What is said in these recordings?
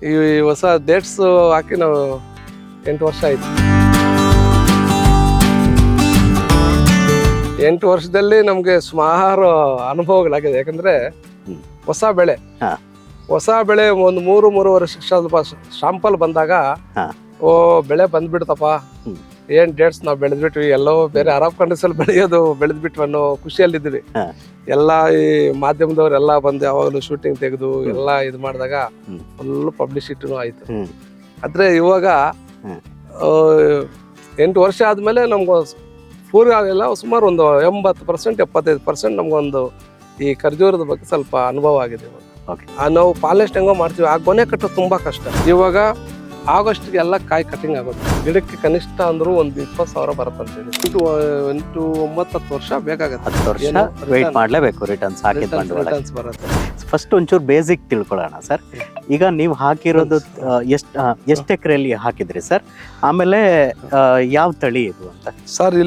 ಈ ಹೊಸ ಡೇಟ್ಸ್ ಹಾಕಿ ನಾವು 8 ವರ್ಷ ಆಯ್ತು. 8 ವರ್ಷದಲ್ಲಿ ನಮ್ಗೆ ಸುಮಾರು ಅನುಭವಗಳಾಗಿದೆ. ಯಾಕಂದ್ರೆ ಹೊಸ ಬೆಳೆ ಒಂದು 3-3.5 ವರ್ಷ ಶಾಂಪಲ್ ಬಂದಾಗ ಓ ಬೆಳೆ ಬಂದ್ಬಿಡ್ತಪ್ಪ, ಏನ್ ಡೇಟ್ಸ್ ನಾವು ಬೆಳೆದ್ಬಿಟ್ವಿ, ಎಲ್ಲೋ ಬೇರೆ ಅರಬ್ ಕಂಟ್ರೀಸ್ ಅಲ್ಲಿ ಬೆಳೆದ್ಬಿಟ್ವಿ ಅನ್ನೋ ಖುಷಿಯಲ್ಲಿದ್ವಿ. ಎಲ್ಲ ಈ ಮಾಧ್ಯಮದವ್ರೆಲ್ಲ ಬಂದು ಯಾವಾಗಲೂ ಶೂಟಿಂಗ್ ತೆಗೆದು ಎಲ್ಲ ಇದು ಮಾಡಿದಾಗ ಫುಲ್ ಪಬ್ಲಿಸಿಟಿನೂ ಆಯ್ತು. ಆದ್ರೆ ಇವಾಗ 8 ವರ್ಷ ಆದ್ಮೇಲೆ ನಮ್ಗೆ ಪೂರ್ವ ಆಗಲ್ಲ, ಸುಮಾರು ಒಂದು 80% 75% ನಮ್ಗೊಂದು ಈ ಖರ್ಜೂರದ ಬಗ್ಗೆ ಸ್ವಲ್ಪ ಅನುಭವ ಆಗಿದೆ. ನಾವು ಪಾಲಿಸ್ಟ್ ಹೆಂಗೋ ಮಾಡ್ತೀವಿ, ಆ ಗೊನೆ ಕಟ್ಟೋದು ತುಂಬಾ ಕಷ್ಟ. ಇವಾಗ ಆಗಸ್ಟ್ಗೆ ಎಲ್ಲ ಕಾಯಿ ಕಟಿಂಗ್ ಆಗುತ್ತೆ. ಗಿಡಕ್ಕೆ ಕನಿಷ್ಠ ಅಂದ್ರೂ ಒಂದು 20,000 ಬರುತ್ತಂತೇಳಿ. 8-9 ವರ್ಷ ಬೇಕಾಗತ್ತೆ. 10 ವರ್ಷ ವೇಟ್ ಮಾಡಲೇಬೇಕು ರಿಟರ್ನ್ಸ್ ಬರುತ್ತೆ. ಫಸ್ಟ್ ಒಂಚೂರು ಬೇಸಿಕ್ ತಿಳ್ಕೊಳ್ಳೋಣ ಸರ್. ಈಗ ನೀವು ಹಾಕಿರೋದು ಎಷ್ಟು ಎಕರೆಯಲ್ಲಿ ಹಾಕಿದ್ರಿ ಸರ್? ಆಮೇಲೆ ಯಾವ ತಳಿ ಇದು ಅಂತ ಸರ್?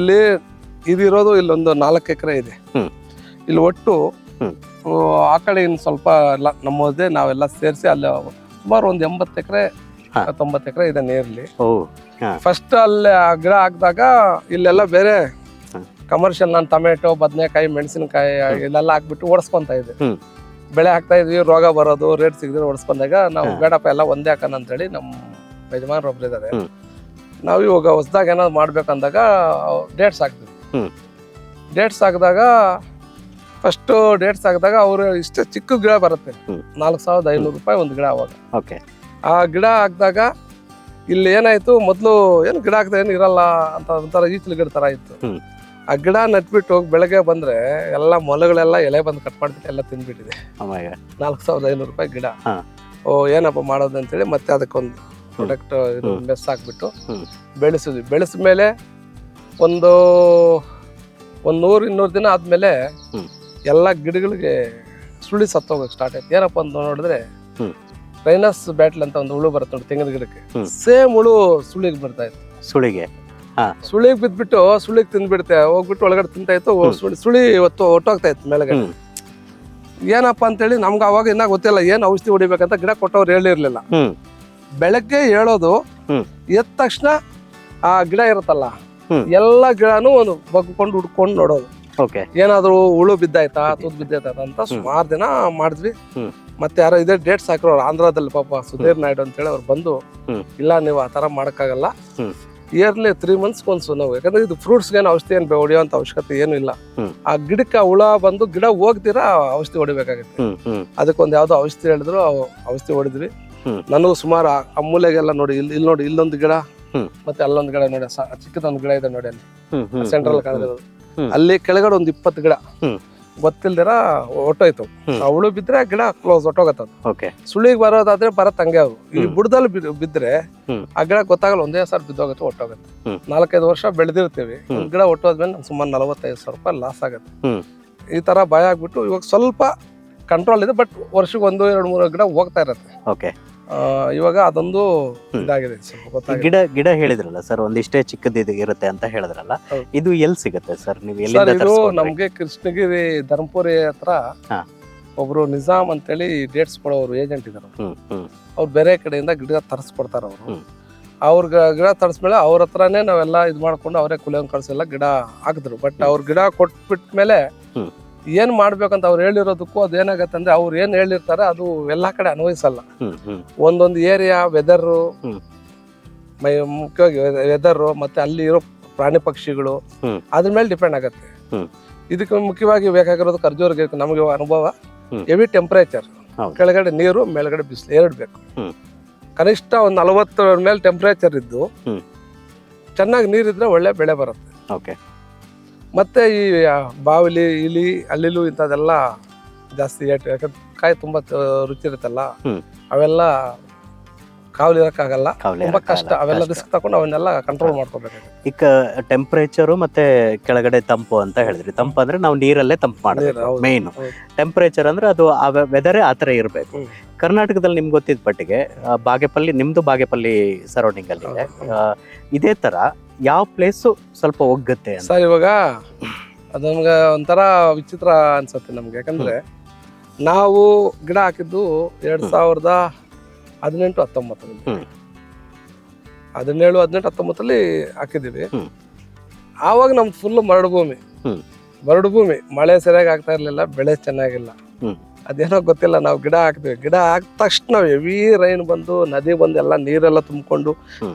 ಇದಿರೋದು ಇಲ್ಲೊಂದು 4 ಎಕರೆ ಇದೆ. ಇಲ್ಲಿ ಒಟ್ಟು ಆ ಕಡೆ ಇನ್ನು ಸ್ವಲ್ಪ ನಮ್ಮದೇ ನಾವೆಲ್ಲ ಸೇರಿಸಿ ಅಲ್ಲಿ ಸುಮಾರು ಒಂದು 80 ಎಕರೆ 90 ಎಕರೆ ಇದೆ ನೀರ್ಲಿ. ಫಸ್ಟ್ ಅಲ್ಲಿ ಗಿಡ ಹಾಕಿದಾಗ ಇಲ್ಲೆಲ್ಲ ಬೇರೆ ಕಮರ್ಷಿಯಲ್ ನಾನು ಟೊಮೆಟೊ, ಬದನೆಕಾಯಿ, ಮೆಣಸಿನಕಾಯಿ ಇಲ್ಲೆಲ್ಲ ಹಾಕ್ಬಿಟ್ಟು ಓಡಿಸ್ಕೊಂತ ಇದ್ದೆ. ಬೆಳೆ ಹಾಕ್ತಾ ಇದ್ವಿ, ರೋಗ ಬರೋದು, ರೇಟ್ ಸಿಗದ್ರೆ ಓಡಿಸ್ಕೊಂಡಾಗ ನಾವು ಬೇಡಪ್ಪ ಎಲ್ಲ ಒಂದೇ ಹಾಕೋಣ ಅಂತೇಳಿ ನಮ್ಮ ಯಜಮಾನ್ರು ಒಬ್ರು ಇದ್ದಾರೆ. ನಾವು ಇವಾಗ ಹೊಸದಾಗ ಏನಾದ್ರು ಮಾಡ್ಬೇಕಂದಾಗ ಡೇಟ್ಸ್ ಹಾಕ್ತೀವಿ. ಡೇಟ್ಸ್ ಹಾಕಿದಾಗ ಫಸ್ಟ್ ಡೇಟ್ಸ್ ಹಾಕಿದಾಗ ಅವರು ಇಷ್ಟೇ ಚಿಕ್ಕ ಗಿಡ ಬರುತ್ತೆ, 4,500 ರೂಪಾಯಿ ಒಂದು ಗಿಡ. ಅವಾಗ ಆ ಗಿಡ ಹಾಕಿದಾಗ ಇಲ್ಲಿ ಏನಾಯ್ತು, ಮೊದಲು ಏನು ಗಿಡ ಹಾಕ್ತಾ ಏನು ಇರಲ್ಲ ಅಂತ ಒಂಥರ ಈಚಲು ಗಿಡ ತರ ಇತ್ತು. ಆ ಗಿಡ ನಟ್ಬಿಟ್ಟು ಬೆಳಗ್ಗೆ ಬಂದ್ರೆ ಎಲ್ಲ ಮೊಲಗಳೆಲ್ಲ ಎಲೆ ಬಂದು ಕಟ್ ಮಾಡ್ಬಿಟ್ಟು ಎಲ್ಲ ತಿಂದ್ಬಿಟ್ಟಿದೆ. 4,500 ರೂಪಾಯಿ ಗಿಡ. ಓ ಏನಪ್ಪ ಮಾಡೋದು ಅಂತೇಳಿ ಮತ್ತೆ ಅದಕ್ಕೊಂದು ಪ್ರೊಡಕ್ಟ್ ಮೆಸ್ ಹಾಕ್ಬಿಟ್ಟು ಬೆಳೆಸಿದ್ವಿ. ಬೆಳೆಸ್ಮೇಲೆ ಒಂದು 100-200 ದಿನ ಆದ್ಮೇಲೆ ಎಲ್ಲ ಗಿಡಗಳಿಗೆ ಸುಳಿ ಸತ್ತೋಗಕ್ಕೆ ಸ್ಟಾರ್ಟ್ ಆಯ್ತು. ಏನಪ್ಪ ಅಂತ ನೋಡಿದ್ರೆ ರೈನಸ್ ಬ್ಯಾಟ್ಲ್ ಅಂತ ಒಂದು ಹುಳು ಬರುತ್ತೆ ನೋಡಿ ತೆಂಗಿನ ಗಿಡಕ್ಕೆ, ಸೇಮ್ ಹುಳು ಸುಳಿಗೆ ಬರ್ತಾ ಇತ್ತು. ಸುಳಿಗೆ ಬಿದ್ಬಿಟ್ಟು ಸುಳಿಗೆ ತಿಂದ್ಬಿಡುತ್ತೆ, ಹೋಗ್ಬಿಟ್ಟು ಒಳಗಡೆ ತಿಂತಾ ಇತ್ತು. ಸುಳಿ ಒಟ್ಟೋಗ್ತಾ ಇತ್ತು ಮೇಲೆಗಡೆ. ಏನಪ್ಪಾ ಅಂತೇಳಿ ನಮ್ಗೆ ಅವಾಗ ಇನ್ನ ಗೊತ್ತಿಲ್ಲ ಏನ್ ಔಷಧಿ ಹೊಡಿಬೇಕಂತ ಗಿಡ ಕೊಟ್ಟವ್ರು ಹೇಳಿರ್ಲಿಲ್ಲ. ಬೆಳಗ್ಗೆ ಹೇಳೋದು ಎದ್ದ ತಕ್ಷಣ ಆ ಗಿಡ ಇರುತ್ತಲ್ಲ ಎಲ್ಲ ಗಿಡನು ಒಂದು ಬಗ್ಕೊಂಡು ಹುಡ್ಕೊಂಡು ನೋಡೋದು, ಏನಾದ್ರು ಹುಳು ಬಿದ್ದಾಯ್ತಾ ತುದ್ ಬಿದ್ದಾಯ್ತಾ ಅಂತ. ಸುಮಾರು ದಿನ ಮಾಡಿದ್ವಿ. ಮತ್ತೆ ಯಾರೋ ಇದೇ ಡೇಟ್ಸ್ ಹಾಕಿರೋರು ಆಂಧ್ರದಲ್ಲಿ ಪಾಪ ಸುಧೀರ್ ನಾಯ್ಡು ಅಂತ ಹೇಳಿ ಅವ್ರು ಬಂದು, ಇಲ್ಲ ನೀವು ಆ ತರ ಮಾಡಕ್ಕಾಗಲ್ಲ, ಇಯರ್ಲಿ 3 months ಒಂದ್ಸು ನಾವು, ಯಾಕಂದ್ರೆ ಇದು ಫ್ರೂಟ್ಸ್ ಏನು ಔಷಧಿ ಏನು ಹೊಡಿಯೋಂತ ಅವಶ್ಯಕತೆ ಏನು ಇಲ್ಲ. ಆ ಗಿಡಕ್ಕೆ ಹುಳ ಬಂದು ಗಿಡ ಹೋಗ್ತೀರಾ ಔಷಧಿ ಹೊಡಿಬೇಕಾಗುತ್ತೆ. ಅದಕ್ಕೊಂದು ಯಾವ್ದೋ ಔಷಧಿ ಹೇಳಿದ್ರು, ಔಷಧಿ ಹೊಡಿದ್ವಿ. ನನಗೂ ಸುಮಾರು ಆ ಮೂಲೆಗೆಲ್ಲ ನೋಡಿ, ಇಲ್ಲಿ ನೋಡಿ ಇಲ್ಲೊಂದು ಗಿಡ ಮತ್ತೆ ಅಲ್ಲೊಂದು ಗಿಡ ನೋಡಿ, ಚಿಕ್ಕದೊಂದು ಗಿಡ ಇದೆ ನೋಡಿ ಅಲ್ಲಿ ಸೆಂಟ್ರಲ್ ಕಾಣಿರೋದು. ಅಲ್ಲಿ ಕೆಳಗಡೆ ಒಂದು 20 ಗಿಡ ಗೊತ್ತಿಲ್ದಿರ ಒಟ್ಟೋಯ್ತು. ಹುಳು ಬಿದ್ರೆ ಗಿಡ ಕ್ಲೋಸ್ ಒಟ್ಟೋಗತ್ತದು. ಸುಳಿಗೆ ಬರೋದಾದ್ರೆ ಬರತ್ ಹಂಗೆ. ಅವು ಈ ಬುಡದಲ್ಲಿ ಬಿದ್ರೆ ಆ ಗಿಡ ಗೊತ್ತಾಗಲ್ಲ, ಒಂದೇ ಸಾರಿ ಬಿದ್ದೋಗತ್ತೆ, ಒಟ್ಟೋಗತ್ತೆ. 4-5 ವರ್ಷ ಬೆಳೆದಿರ್ತೀವಿ, ಒಂದ್ ಗಿಡ ಒಟ್ಟೋದ್ಮೇಲೆ ಸುಮಾರು 45,000 ರೂಪಾಯಿ ಲಾಸ್ ಆಗತ್ತೆ. ಈ ತರ ಭಯ ಆಗ್ಬಿಟ್ಟು ಇವಾಗ ಸ್ವಲ್ಪ ಕಂಟ್ರೋಲ್ ಇದೆ, ಬಟ್ ವರ್ಷಕ್ಕೆ 1-2-3 ಗಿಡ ಹೋಗ್ತಾ ಇರತ್ತೆ. ಇವಾಗ ಅದೊಂದು ಇದಾಗಿದೆ. ಗಿಡ ಹೇಳಿದ್ರಲ್ಲ ಸರ್, ಒಂದಿಷ್ಟೇ ಚಿಕ್ಕದಿದೆ ಇರುತ್ತೆ ಅಂತ ಹೇಳಿದ್ರಲ್ಲ, ಇದು ಎಲ್ಲಿ ಸಿಗುತ್ತೆ ಸರ್? ನೀವು ಇದು ನಮ್ಗೆ ಕೃಷ್ಣಗಿರಿ ಧರ್ಮಪುರಿ ಹತ್ರ ಒಬ್ರು ನಿಜಾಮ್ ಅಂತೇಳಿ ಡೇಟ್ಸ್ ಕೊಡೋರು ಏಜೆಂಟ್ ಇದಾರೆ. ಅವ್ರು ಬೇರೆ ಕಡೆಯಿಂದ ಗಿಡ ತರಿಸ್ಕೊಡ್ತಾರ. ಅವ್ರ ಗಿಡ ತರಿಸ್ಮೇಲೆ ಅವ್ರ ಹತ್ರನೇ ನಾವೆಲ್ಲ ಇದ್ ಮಾಡ್ಕೊಂಡು ಅವರೇ ಕುಲಿಯಂಗ್ ಕಳ್ಸೆಲ್ಲ ಗಿಡ ಹಾಕಿದ್ರು. ಬಟ್ ಅವ್ರ ಗಿಡ ಕೊಟ್ಬಿಟ್ಮೇಲೆ ಏನ್ ಮಾಡ್ಬೇಕಂತ ಅವ್ರು ಹೇಳಿರೋದಕ್ಕೂ ಅದೇನಾಗತ್ತೆ ಅಂದ್ರೆ ಅವ್ರು ಏನ್ ಹೇಳಿರ್ತಾರೆ ಅದು ಎಲ್ಲಾ ಕಡೆ ಅನ್ವಯಿಸಲ್ಲ. ಒಂದೊಂದು ಏರಿಯಾ ವೆದರ್, ಮುಖ್ಯವಾಗಿ ವೆದರ್ ಮತ್ತೆ ಅಲ್ಲಿ ಇರೋ ಪ್ರಾಣಿ ಪಕ್ಷಿಗಳು ಅದ್ರ ಮೇಲೆ ಡಿಪೆಂಡ್ ಆಗತ್ತೆ. ಇದಕ್ಕೆ ಮುಖ್ಯವಾಗಿ ಬೇಕಾಗಿರೋದು ಖರ್ಜೂರ ನಮಗೆ ಅನುಭವ, ಹೆವಿ ಟೆಂಪರೇಚರ್, ಕೆಳಗಡೆ ನೀರು ಮೇಲ್ಗಡೆ ಬಿಸಿಲು 2 ಬೇಕು. ಕನಿಷ್ಠ ಒಂದು 40 ಮೇಲೆ ಟೆಂಪರೇಚರ್ ಇದ್ದು ಚೆನ್ನಾಗಿ ನೀರಿದ್ರೆ ಒಳ್ಳೆ ಬೆಳೆ ಬರುತ್ತೆ. ಮತ್ತೆ ಈ ಬಾವಲಿ, ಇಲಿ, ಅಲ್ಲಿಲು ಇಂಥದೆಲ್ಲ ಜಾಸ್ತಿ ಯಾಕಂದ್ರೆ ಕಾಯಿ ತುಂಬಾ ರುಚಿ ಇರುತ್ತಲ್ಲ, ಅವೆಲ್ಲ ಕಾವಲಿ ಇರಕ್ಕಾಗಲ್ಲ, ತುಂಬಾ ಕಷ್ಟ. ಅವೆಲ್ಲ ರಿಸ್ಕ್ ತಗೊಂಡು ಅವನ್ನೆಲ್ಲ ಕಂಟ್ರೋಲ್ ಮಾಡ್ಕೋಬೇಕಾಗುತ್ತೆ. ಈಗ ಟೆಂಪರೇಚರು ಮತ್ತೆ ಕೆಳಗಡೆ ತಂಪು ಅಂತ ಹೇಳಿದ್ರಿ. ತಂಪು ಅಂದ್ರೆ ನಾವು ನೀರಲ್ಲೇ ತಂಪು ಮಾಡೋದು ಮೇನ್. ಟೆಂಪರೇಚರ್ ಅಂದ್ರೆ ಅದು ವೆದರೇ ಆತರ ಇರಬೇಕು. ಕರ್ನಾಟಕದಲ್ಲಿ ನಿಮ್ಗೆ ಗೊತ್ತಿದ್ದ ಪಟ್ಟಿಗೆ ಬಾಗೇಪಲ್ಲಿ, ನಿಮ್ದು ಬಾಗೇಪಲ್ಲಿ ಸರೌಂಡಿಂಗ್ ಅಲ್ಲಿ ಇದೆ. ಇದೇ ತರ ಯಾವ ಪ್ಲೇಸು ಸ್ವಲ್ಪ ಒಗ್ಗತ್ತೆ ಸರ್? ಇವಾಗ ಅದು ನಮ್ಗೆ ಒಂಥರ ವಿಚಿತ್ರ ಅನ್ಸುತ್ತೆ ನಮ್ಗೆ. ಯಾಕಂದ್ರೆ ನಾವು ಗಿಡ ಹಾಕಿದ್ದು 18, 19 17, 18, 19 ಹಾಕಿದ್ದೀವಿ. ಆವಾಗ ನಮ್ದು ಫುಲ್ ಮರಡು ಭೂಮಿ, ಮಳೆ ಸರಿಯಾಗಿ ಆಗ್ತಾ ಇರ್ಲಿಲ್ಲ, ಬೆಳೆ ಚೆನ್ನಾಗಿಲ್ಲ. ಅದೇನೋ ಗೊತ್ತಿಲ್ಲ, ನಾವು ಗಿಡ ಹಾಕ್ತಿವಿ, ಗಿಡ ಹಾಕಿದ ತಕ್ಷಣ ಹೆವಿ ರೈನ್ ಬಂದು ನದಿ ಬಂದು ಎಲ್ಲ ನೀರೆಲ್ಲ ತುಂಬಿಕೊಂಡು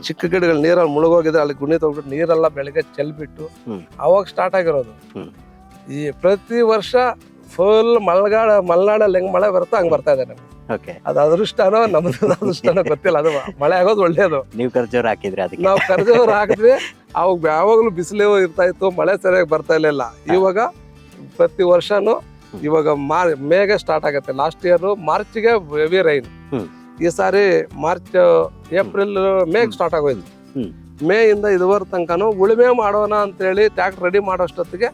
ಚಿಕ್ಕ ಗಿಡಗಳು ನೀರಲ್ಲಿ ಮುಳುಗೋಗಿದ್ರೆ ಅಲ್ಲಿ ಗುಣಿ ತಗೊಂಡ್ಬಿಟ್ಟು ನೀರೆಲ್ಲ ಬೆಳಗ್ಗೆ ಚೆಲ್ಬಿಟ್ಟು ಅವಾಗ ಸ್ಟಾರ್ಟ್ ಆಗಿರೋದು. ಈ ಪ್ರತಿ ವರ್ಷ ಫುಲ್ ಮಲೆನಾಡಲ್ಲಿ ಹೆಂಗ್ ಮಳೆ ಬರುತ್ತೋ ಹಂಗ್ ಬರ್ತಾ ಇದೆ ನಮ್ಗೆ. ಅದು ಅದೃಷ್ಟನೋ ನಮ್ದು ಅದೃಷ್ಟನೋ ಗೊತ್ತಿಲ್ಲ, ಅದು ಮಳೆ ಆಗೋದು ಒಳ್ಳೇದು. ನೀವು ಖರ್ಜೂರ ಹಾಕಿದ್ರಿ, ಅದಕ್ಕೆ ನಾವು ಖರ್ಜೂರ ಹಾಕಿದ್ವಿ, ಅವಾಗ ಯಾವಾಗ್ಲೂ ಬಿಸಿಲು ಇರ್ತಾ ಇತ್ತು, ಮಳೆ ಸರಿಯಾಗಿ ಬರ್ತಾ ಇರ್ಲಿಲ್ಲ. ಇವಾಗ ಪ್ರತಿ ವರ್ಷನೂ ಇವಾಗ ಮೇಗೆ ಸ್ಟಾರ್ಟ್ ಆಗತ್ತೆ. ಲಾಸ್ಟ್ ಇಯರ್ ಮಾರ್ಚ್ಗೆ ಹೆವಿ ರೈನ್, ಈ ಸಾರಿ ಮಾರ್ಚ್, ಏಪ್ರಿಲ್, ಮೇಗ್ ಸ್ಟಾರ್ಟ್ ಆಗೋಯ್ತು. ಮೇ ಇಂದ ಇದುವರೆ ತನಕನು ಉಳುಮೆ ಮಾಡೋಣ ಅಂತ ಹೇಳಿ ಟ್ಯಾಕ್ಟರ್ ರೆಡಿ ಮಾಡೋಷ್ಟೊತ್ತಿಗೆ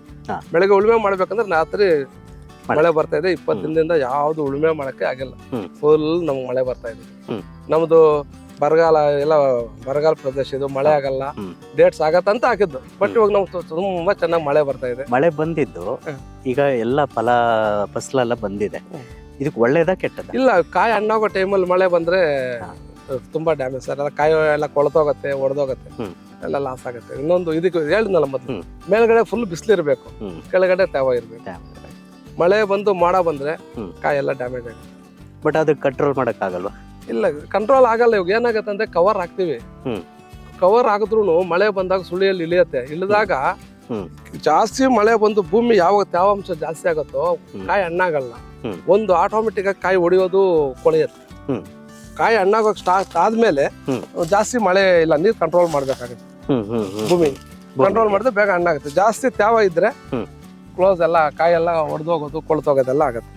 ಬೆಳಗ್ಗೆ ಉಳುಮೆ ಮಾಡ್ಬೇಕಂದ್ರೆ ರಾತ್ರಿ ಮಳೆ ಬರ್ತಾ ಇದೆ. 20 ದಿನದಿಂದ ಯಾವ್ದು ಉಳುಮೆ ಮಾಡಕ್ಕೆ ಆಗಿಲ್ಲ, ಫುಲ್ ನಮ್ಗೆ ಮಳೆ ಬರ್ತಾ ಇದೆ. ನಮ್ದು ಬರಗಾಲ ಎಲ್ಲ ಬರಗಾಲ ಪ್ರದೇಶ, ಇದು ಮಳೆ ಆಗಲ್ಲ, ಡೇಟ್ಸ್ ಆಗತ್ತಂತ ಹಾಕಿದ್ದು. ಬಟ್ ಇವಾಗ ನಾವು ತುಂಬಾ ಚೆನ್ನಾಗಿ ಮಳೆ ಬರ್ತಾ ಇದೆ. ಮಳೆ ಬಂದಿದ್ದು ಈಗ ಎಲ್ಲ ಫಸಲೆಲ್ಲ ಬಂದಿದೆ, ಇದಕ್ಕೆ ಒಳ್ಳೇದಾ ಕೆಟ್ಟದ? ಇಲ್ಲ, ಕಾಯಿ ಹಣ್ಣಾಗೋ ಟೈಮಲ್ಲಿ ಮಳೆ ಬಂದ್ರೆ ತುಂಬಾ ಡ್ಯಾಮೇಜ್ ಸರ್. ಎಲ್ಲ ಕಾಯಿ ಎಲ್ಲ ಕೊಳ್ತೋಗತ್ತೆ, ಒಡೆದೋಗತ್ತೆ, ಎಲ್ಲ ಲಾಸ್ ಆಗತ್ತೆ. ಇನ್ನೊಂದು ಇದಕ್ಕೆ ಹೇಳಿದ್ನಲ್ಲ ಮೊದ್ಲು, ಮೇಲ್ಗಡೆ ಫುಲ್ ಬಿಸಿಲಿರ್ಬೇಕು, ಕೆಳಗಡೆ ತೇವ ಇರ್ಬೇಕು. ಮಳೆ ಬಂದು ಮಾಡ ಬಂದ್ರೆ ಕಾಯಿ ಎಲ್ಲ ಡ್ಯಾಮೇಜ್ ಆಗುತ್ತೆ. ಬಟ್ ಅದಕ್ಕೆ ಕಂಟ್ರೋಲ್ ಮಾಡಕ್ ಆಗಲ್ವಾ? ಇಲ್ಲ, ಕಂಟ್ರೋಲ್ ಆಗಲ್ಲ. ಇವಾಗ ಏನಾಗತ್ತೆ ಅಂದ್ರೆ ಕವರ್ ಹಾಕ್ತಿವಿ, ಕವರ್ ಹಾಕಿದ್ರು ಮಳೆ ಬಂದಾಗ ಸುಳಿಯಲ್ಲಿ ಇಳಿಯತ್ತೆ. ಇಳಿದಾಗ ಜಾಸ್ತಿ ಮಳೆ ಬಂದು ಭೂಮಿ ಯಾವಾಗ ತೇವಾಂಶ ಜಾಸ್ತಿ ಆಗುತ್ತೋ ಕಾಯಿ ಹಣ್ಣಾಗಲ್ಲ. ಒಂದು ಆಟೋಮೆಟಿಕ್ ಆಗಿ ಕಾಯಿ ಹೊಡಿಯೋದು ಕೊಳೆಯತ್ತೆ. ಕಾಯಿ ಹಣ್ಣಾಗೋಕ್ ಸ್ಟಾರ್ಟ್ ಆದ್ಮೇಲೆ ಜಾಸ್ತಿ ಮಳೆ ಇಲ್ಲ, ನೀರ್ ಕಂಟ್ರೋಲ್ ಮಾಡ್ಬೇಕಾಗುತ್ತೆ. ಭೂಮಿ ಕಂಟ್ರೋಲ್ ಮಾಡಿದ್ರೆ ಬೇಗ ಹಣ್ಣಾಗುತ್ತೆ. ಜಾಸ್ತಿ ತೇವ ಇದ್ರೆ ಕ್ಲೋಸ್ ಎಲ್ಲ ಕಾಯಿ ಎಲ್ಲ ಒಡೆದೋಗೋದು, ಕೊಳ್ತೋಗೋದೆಲ್ಲ ಆಗತ್ತೆ.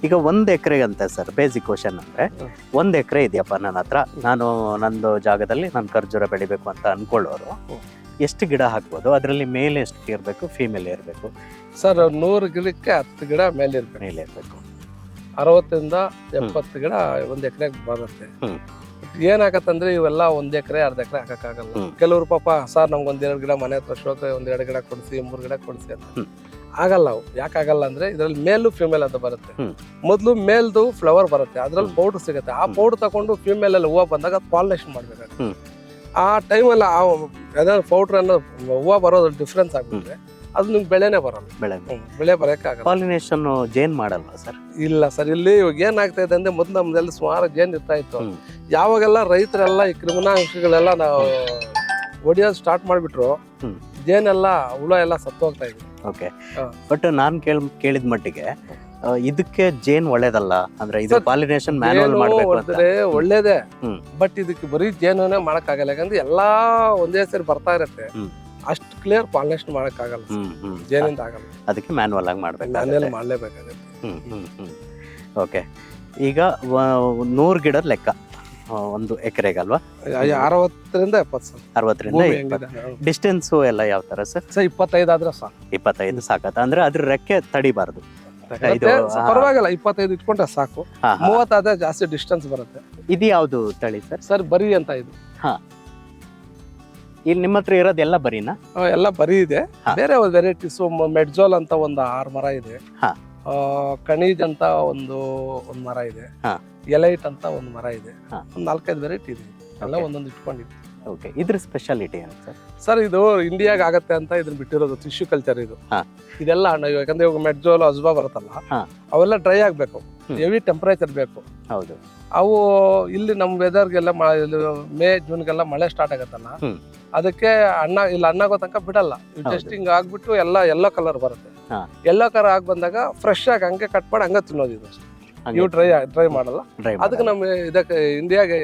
ಈಗ 1 ಎಕರೆಗೆ ಅಂತ ಸರ್ ಬೇಸಿಕ್ ಕ್ವಶನ್ ಅಂದ್ರೆ, 1 ಎಕರೆ ಇದೆಯಪ್ಪ ನನ್ನ ಹತ್ರ, ನಾನು ನಂದು ಜಾಗದಲ್ಲಿ ನಾನು ಖರ್ಜೂರ ಬೆಳಿಬೇಕು ಅಂತ ಅನ್ಕೊಳ್ಳೋರು ಎಷ್ಟು ಗಿಡ ಹಾಕ್ಬೋದು? ಅದರಲ್ಲಿ ಮೇಲ್ ಎಷ್ಟು ಇರಬೇಕು, ಫೀಮೇಲ್ ಇರಬೇಕು? ಸರ್ 100 ಗಿಡಕ್ಕೆ 10 ಗಿಡ ಮೇಲೆ ಇರ್ಬೇಕು. 60ರಿಂದ 70 ಗಿಡ 1 ಎಕರೆಗೆ ಬರುತ್ತೆ. ಏನಾಗತ್ತಂದ್ರೆ ಇವೆಲ್ಲ 1 ಎಕರೆ 1/2 ಎಕರೆ ಹಾಕಕ್ಕಾಗಲ್ಲ. ಕೆಲವ್ರು ಪಾಪ ಸರ್ ನಮ್ಗೆ 1-2 ಗಿಡ ಮನೆ ಹತ್ರ ಶೋಕ 1-2 ಗಿಡ ಕೊಡಿಸಿ, 3 ಗಿಡ ಕೊಡಿಸಿ ಅಂತ. ಆಗಲ್ಲ. ಅವು ಯಾಕಾಗಲ್ಲ ಅಂದ್ರೆ ಇದ್ರಲ್ಲಿ ಮೇಲು ಫಿಮೇಲ್ ಅಂತ ಬರುತ್ತೆ. ಮೊದ್ಲು ಮೇಲ್ದು ಫ್ಲವರ್ ಬರುತ್ತೆ, ಅದ್ರಲ್ಲಿ ಪೌಡರ್ ಸಿಗುತ್ತೆ. ಆ ಪೌಡರ್ ತಗೊಂಡು ಫಿಮೇಲ್ ಅಲ್ಲಿ ಹೂವು ಬಂದಾಗ ಪಾಲಿನೇಷನ್ ಮಾಡ್ಬೇಕಾಗುತ್ತೆ. ಆ ಟೈಮಲ್ಲಿ ಯಾವ್ದಾದ್ರು ಪೌಡರ್ ಅನ್ನೋ ಹೂವು ಬರೋದು ಡಿಫ್ರೆನ್ಸ್ ಆಗ್ಬಿಟ್ರೆ ಅದು ನಿಮ್ಗೆ ಬೆಳೆನೇ ಬರಲ್ಲ, ಬೆಳೆ ಬರೋಕ್ಕಾಗಲ್ಲ. ಪಾಲಿನೇಷನ್ ಜೇನ್ ಮಾಡಲ್ವಾ ಸರ್? ಇಲ್ಲ ಸರ್, ಇಲ್ಲಿ ಇವಾಗ ಏನಾಗ್ತಾ ಇದೆ ಅಂದ್ರೆ ಮೊದ್ಲು ನಮ್ದೆಲ್ಲ ಸುಮಾರು ಜೇನ್ ಇರ್ತಾ ಇತ್ತು. ಯಾವಾಗೆಲ್ಲ ರೈತರೆಲ್ಲ ಈ ಕ್ರಿಮಿನಾಶಕಗಳೆಲ್ಲ ನಾವು ಹೊಡಿಯೋದು ಸ್ಟಾರ್ಟ್ ಮಾಡ್ಬಿಟ್ರು, ಜೇನೆಲ್ಲ ಹುಳ ಎಲ್ಲ ಸತ್ತು ಹೋಗ್ತಾ ಇದೆ. ಓಕೆ, ಬಟ್ ನಾನ್ ಕೇಳಿದ ಮಟ್ಟಿಗೆ ಇದಕ್ಕೆ ಜೇನ್ ಒಳ್ಳೇದಲ್ಲ ಅಂದ್ರೆ, ಇದು ಪಾಲಿನೇಷನ್ ಮ್ಯಾನುವಲ್ ಮಾಡ್ಬೇಕು ಅಂದ್ರೆ ಒಳ್ಳೇದೇ. ಬಟ್ ಇದಕ್ಕೆ ಬರೀ ಜೇನುನೇ ಮಾಡಕ್ಕಾಗಲ್ಲ, ಯಾಕಂದ್ರೆ ಎಲ್ಲಾ ಒಂದೇ ಸೇರಿ ಬರ್ತಾ ಇರತ್ತೆ. ಅಷ್ಟು ಕ್ಲಿಯರ್ ಪಾಲಿನೇಷನ್ ಮಾಡಕ್ಕಾಗಲ್ಲ, ಜೇನಿಂದ ಆಗಲ್ಲ. ಅದಕ್ಕೆ ಮ್ಯಾನುವಲ್ ಆಗಿ ಮಾಡ್ಬೇಕು, ಮ್ಯಾನುವಲ್ ಮಾಡ್ಲೇಬೇಕಾಗುತ್ತೆ. ಓಕೆ, ಈಗ 100 ಗಿಡದ ಲೆಕ್ಕ 1 ಎಕರೆಗೆ ಅಲ್ವಾ? 60ರಿಂದ 70. 60ರಿಂದ 70. ಡಿಸ್ಟೆನ್ಸ್ ಎಲ್ಲ ಯಾವ ತರ ಸರ್? 25 ಆದ್ರೆ ಸಾಕು. 25 ಸಾಕತ್ತ? ಅಂದ್ರೆ ಅದ್ರ ರೆಕ್ಕೆ ತಡಿಬಾರ್ದು, ಪರವಾಗಿಲ್ಲ. 25 ಇಟ್ಕೊಂಡ್ರೆ ಸಾಕು. 30 ಆದ್ರೆ ಜಾಸ್ತಿ ಡಿಸ್ಟೆನ್ಸ್ ಬರುತ್ತೆ. ಇದು ಯಾವ್ದು ತಳಿ ಸರ್? ಸರ್ ಬರಿ ಅಂತ ಇದು. ಇಲ್ಲಿ ನಿಮ್ಮ ಹತ್ರ ಇರೋದು ಎಲ್ಲ ಬರಿನಾ? ಎಲ್ಲ ಬರಿ ಇದೆ. ಬೇರೆ ವೆರೈಟೀಸ್ ಮೆಡ್ಜೋಲ್ ಅಂತ ಒಂದು 6 ಮರ ಇದೆ, ಕಣೀಜ್ ಅಂತ ಒಂದು ಮರ ಇದೆ, ಎಲೈಟ್ ಅಂತ ಒಂದು ಮರ ಇದೆ, ಒಂದು 4-5 ವೆರೈಟಿ ಇದೆ. ಎಲ್ಲ ಒಂದೊಂದು ಇಟ್ಕೊಂಡಿದ್ವಿ. ಓಕೆ, ಇದ್ರ ಸ್ಪೆಷಾಲಿಟಿ ಏನು ಸರ್? ಸರ್ ಇದು ಇಂಡಿಯಾಗ ಆಗತ್ತೆ ಅಂತ ಇದನ್ನ ಬಿಟ್ಟಿರೋದು, ಟಿಶ್ಯೂ ಕಲ್ಚರ್ ಇದು. ಇದೆಲ್ಲ ಯಾಕಂದ್ರೆ ಇವಾಗ ಮೆಡ್ಜೋಲ್ ಅಜ್ಬಾ ಬರುತ್ತಲ್ಲ, ಅವೆಲ್ಲ ಡ್ರೈ ಆಗ್ಬೇಕು, ಹೆವಿ ಟೆಂಪರೇಚರ್ ಬೇಕು. ಹೌದು, ಅವು ಇಲ್ಲಿ ನಮ್ಮ ವೆದರ್ಗೆಲ್ಲ ಮೇ ಜೂನ್ಗೆಲ್ಲ ಮಳೆ ಸ್ಟಾರ್ಟ್ ಆಗತ್ತಲ್ಲ, ಅದಕ್ಕೆ ಹಣ್ಣಾಗೋ ತನಕ ಬಿಡಲ್ಲ. ಟೆಸ್ಟಿಂಗ್ ಆಗ್ಬಿಟ್ಟು ಎಲ್ಲ ಯೆಲ್ಲೋ ಕಲರ್ ಬರುತ್ತೆ. ಯೆಲ್ಲೋ ಕಲರ್ ಆಗಿ ಬಂದಾಗ ಫ್ರೆಶ್ ಆಗಿ ಹಂಗೆ ಕಟ್ ಮಾಡಿ ಹಂಗೆ ತಿನ್ನೋದು. ಇದು ಇವು ಡ್ರೈ ಮಾಡಲ್ಲ. ಅದಕ್ಕೆ ನಮ್ಮ ಇದಕ್ಕೆ ಇಂಡಿಯಾಗೆ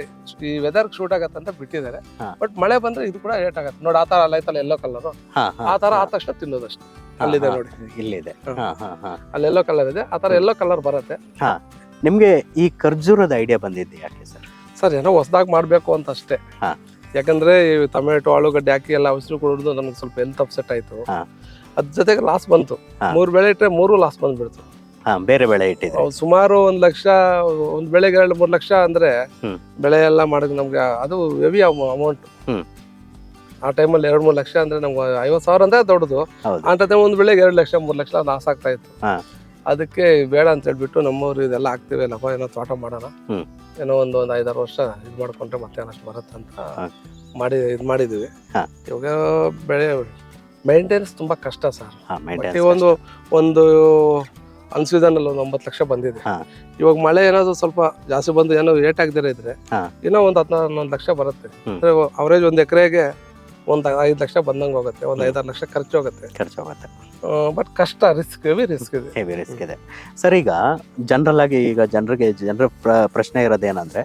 ಈ ವೆದರ್ ಶೂಟ್ ಆಗತ್ತಂತ ಬಿಟ್ಟಿದ್ದಾರೆ. ಬಟ್ ಮಳೆ ಬಂದ್ರೆ ಇದು ಕೂಡ ರೇಟ್ ಆಗತ್ತೆ ನೋಡಿ. ಆ ತರ ಅಲ್ಲ ಐತಲ್ಲ ಯೆಲ್ಲೋ ಕಲರ್, ಆ ತರ ಆದ ತಕ್ಷಣ ತಿನ್ನೋದಷ್ಟೇ. ಅಲ್ಲಿದೆ ನೋಡಿ, ಇಲ್ಲಿದೆ, ಅಲ್ಲಿ ಯೆಲ್ಲೋ ಕಲರ್ ಇದೆ. ಆ ತರ ಯೆಲ್ಲೋ ಕಲರ್ ಬರುತ್ತೆ. ನಿಮ್ಗೆ ಈ ಖರ್ಜೂರದ ಐಡಿಯಾ ಬಂದಿದ್ದೆ ಯಾಕೆ ಸರ್? ಸರ್ ಏನೋ ಹೊಸದಾಗಿ ಮಾಡ್ಬೇಕು ಅಂತ ಅಷ್ಟೇ. ಯಾಕಂದ್ರೆ ಟೊಮೆಟೊ, ಆಲೂಗಡ್ಡೆ ಹಾಕಿ ಎಲ್ಲ ಔಷಧಿ ಕೊಡೋದು ನಮ್ಗೆ ಸ್ವಲ್ಪ ಹೆಲ್ತ್ ಅಪ್ಸೆಟ್ ಆಯ್ತು. ಅದ್ರ ಜೊತೆಗೆ ಲಾಸ್ ಬಂತು. 3 ಬೆಳೆ ಇಟ್ಟರೆ 3 ಲಾಸ್ ಬಂದ್ಬಿಡ್ತು. ಬೇರೆ ಬೆಳೆ ಇಟ್ಟಿದ್ರೆ ಸುಮಾರು 1 ಲಕ್ಷ, ಒಂದ್ ಬೆಳೆಗೆ 2-3 ಲಕ್ಷ ಅಂದ್ರೆ ಬೆಳೆ ಎಲ್ಲ ಮಾಡಿದ್ ನಮ್ಗೆ ಅದು ಹೆವಿ ಅಮೌಂಟ್. ಆ ಟೈಮಲ್ಲಿ 2-3 ಲಕ್ಷ ಅಂದ್ರೆ ನಮ್ಗೆ 50,000 ಅಂದ್ರೆ ದೊಡ್ಡದು. ಅಂತ ಒಂದ್ ಬೆಳೆಗೆ 2 ಲಕ್ಷ 3 ಲಕ್ಷ ಲಾಸ್ ಆಗ್ತಾ ಇತ್ತು. ಅದಕ್ಕೆ ಬೇಡ ಅಂತ ಹೇಳ್ಬಿಟ್ಟು ನಮ್ಮವ್ರು ಇದೆಲ್ಲ ಹಾಕ್ತಿವಿ ಅಲ್ಲಪ್ಪ ಏನೋ ತೋಟ ಮಾಡೋಣ, ಏನೋ ಒಂದು 5-6 ವರ್ಷ ಇದು ಮಾಡ್ಕೊಂಡ್ರೆ ಮತ್ತೆ ಏನಷ್ಟು ಬರುತ್ತೆ ಅಂತ ಇದು ಮಾಡಿದ್ವಿ. ಇವಾಗ ಬೆಳೆ ಮೇಂಟೆನೆನ್ಸ್ ತುಂಬಾ ಕಷ್ಟ ಸರ್. ಒಂದು ಅನ್ಸಿದನಲ್ಲಿ 9 ಲಕ್ಷ ಬಂದಿದೆ. ಇವಾಗ ಮಳೆ ಏನಾದ್ರು ಸ್ವಲ್ಪ ಜಾಸ್ತಿ ಬಂದು ಏನೋ ಏಟ್ ಆಗದಿರ ಇದ್ರೆ ಇನ್ನೂ ಒಂದು 11 ಲಕ್ಷ ಬರುತ್ತೆ. ಅವರೇಜ್ 1 ಎಕರೆಗೆ ಒಂದು 5 ಲಕ್ಷ ಬಂದಂಗೆ ಹೋಗುತ್ತೆ, ಒಂದು 5-6 ಲಕ್ಷ ಖರ್ಚು ಹೋಗುತ್ತೆ. ಬಟ್ ಕಷ್ಟ, ಹೆವಿ ರಿಸ್ಕ್ ಇದೆ ಸರ್. ಈಗ ಜನರಲ್ ಆಗಿ ಈಗ ಜನರ ಪ್ರಶ್ನೆ ಇರೋದೇನಂದ್ರೆ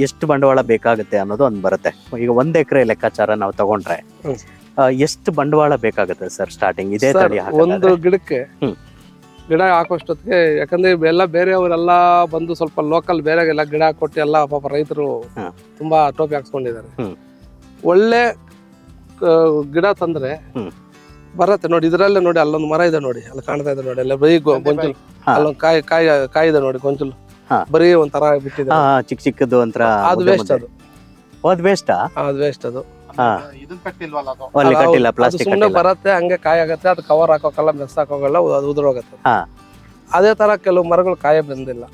ಎಷ್ಟು ಬಂಡವಾಳ ಬೇಕಾಗುತ್ತೆ ಅನ್ನೋದು ಒಂದು ಬರುತ್ತೆ. ಈಗ 1 ಎಕರೆ ಲೆಕ್ಕಾಚಾರ ನಾವು ತಗೊಂಡ್ರೆ ಎಷ್ಟು ಬಂಡವಾಳ ಬೇಕಾಗುತ್ತೆ ಸರ್ ಸ್ಟಾರ್ಟಿಂಗ್? ಇದೇ ತಳಿ ಒಂದು ಗಿಡಕ್ಕೆ ಗಿಡ ಹಾಕೋಷ್ಟೊತ್ತಿಗೆ, ಯಾಕಂದ್ರೆ ಎಲ್ಲ ಬೇರೆಯವರೆಲ್ಲ ಬಂದು ಸ್ವಲ್ಪ ಲೋಕಲ್ ಬೇರೆಗೆಲ್ಲ ಗಿಡ ಕೊಟ್ಟು ಎಲ್ಲ ಪಾಪ ರೈತರು ತುಂಬಾ ಟೋಪಿ ಹಾಕ್ಸ್ಕೊಂಡಿದ್ದಾರೆ. ಒಳ್ಳೆ ಗಿಡ ತಂದ್ರೆ ಬರತ್ತೆ ನೋಡಿ. ಇದ್ರಲ್ಲೇ ನೋಡಿ, ಅಲ್ಲೊಂದು ಮರ ಇದೆ ನೋಡಿ, ಅಲ್ಲಿ ಕಾಣ್ತಾ ಇದೆ ನೋಡಿ, ಅಲ್ಲ ಬರೀ ಗೊಂಚಲು, ಅಲ್ಲೊಂದು ಕಾಯಿ ಇದೆ ನೋಡಿ, ಗೊಂಚಲು ಬರೀ ಒಂಥರ ಬಿಟ್ಟಿದೆ, ಚಿಕ್ಕದು ಒಂಥರ. ಅದು ವೇಸ್ಟ್, ಅದು ವೇಸ್ಟ್. ಅದು ಸುಮ್ಮನೆ ಬರತ್ತೆ, ಹಂಗೆ ಕಾಯಿ ಆಗತ್ತೆ, ಅದು ಕವರ್ ಹಾಕೋಕಲ್ಲ, ಮೆಸ್ ಹಾಕೋಕಲ್ಲ, ಅದು ಉದುರೋಗತ್ತೆ. ಅದೇ ತರ ಕೆಲವು ಮರಗಳು ಕಾಯಿ ಬಂದಿಲ್ಲ.